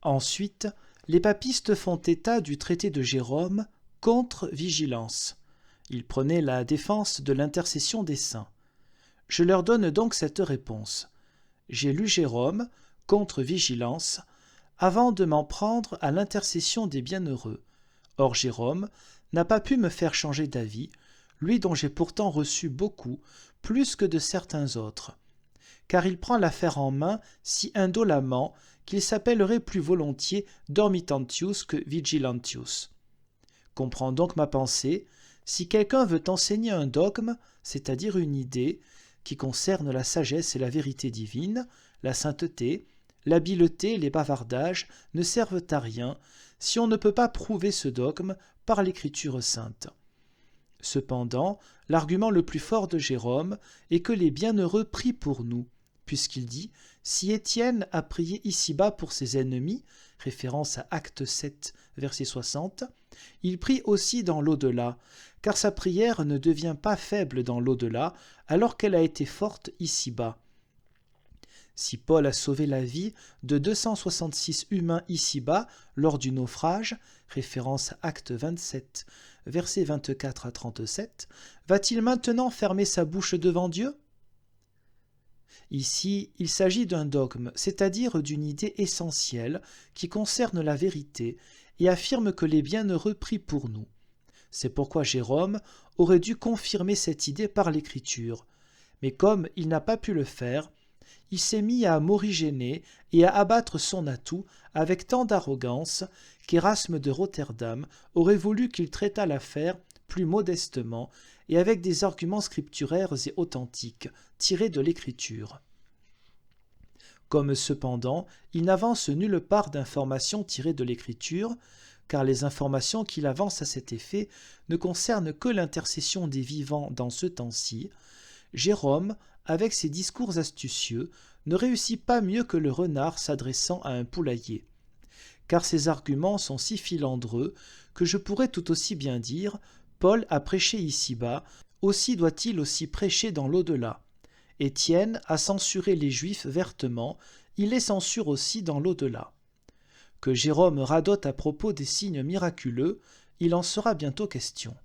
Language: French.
Ensuite, les papistes font état du traité de Jérôme contre vigilance. Ils prenaient la défense de l'intercession des saints. Je leur donne donc cette réponse. J'ai lu Jérôme contre vigilance avant de m'en prendre à l'intercession des bienheureux. Or Jérôme n'a pas pu me faire changer d'avis, lui dont j'ai pourtant reçu beaucoup, plus que de certains autres, car il prend l'affaire en main si indolemment qu'il s'appellerait plus volontiers dormitantius que vigilantius. Comprends donc ma pensée, si quelqu'un veut enseigner un dogme, c'est-à-dire une idée, qui concerne la sagesse et la vérité divine, la sainteté, l'habileté et les bavardages ne servent à rien si on ne peut pas prouver ce dogme par l'écriture sainte. Cependant, l'argument le plus fort de Jérôme est que les bienheureux prient pour nous, puisqu'il dit « Si Étienne a prié ici-bas pour ses ennemis », référence à Acte 7, verset 60, il prie aussi dans l'au-delà, car sa prière ne devient pas faible dans l'au-delà, alors qu'elle a été forte ici-bas. Si Paul a sauvé la vie de 266 humains ici-bas lors du naufrage, référence à Acte 27, versets 24 à 37, va-t-il maintenant fermer sa bouche devant Dieu ? Ici, il s'agit d'un dogme, c'est-à-dire d'une idée essentielle qui concerne la vérité et affirme que les bienheureux prient pour nous. C'est pourquoi Jérôme aurait dû confirmer cette idée par l'Écriture. Mais comme il n'a pas pu le faire, il s'est mis à morigéner et à abattre son atout avec tant d'arrogance qu'Érasme de Rotterdam aurait voulu qu'il traitât l'affaire plus modestement et avec des arguments scripturaires et authentiques, tirés de l'Écriture. Comme cependant, il n'avance nulle part d'informations tirées de l'Écriture, car les informations qu'il avance à cet effet ne concernent que l'intercession des vivants dans ce temps-ci, Jérôme, avec ses discours astucieux, ne réussit pas mieux que le renard s'adressant à un poulailler. Car ses arguments sont si filandreux que je pourrais tout aussi bien dire « Paul a prêché ici-bas, aussi doit-il aussi prêcher dans l'au-delà. Étienne a censuré les Juifs vertement, il les censure aussi dans l'au-delà. » Que Jérôme radote à propos des signes miraculeux, il en sera bientôt question.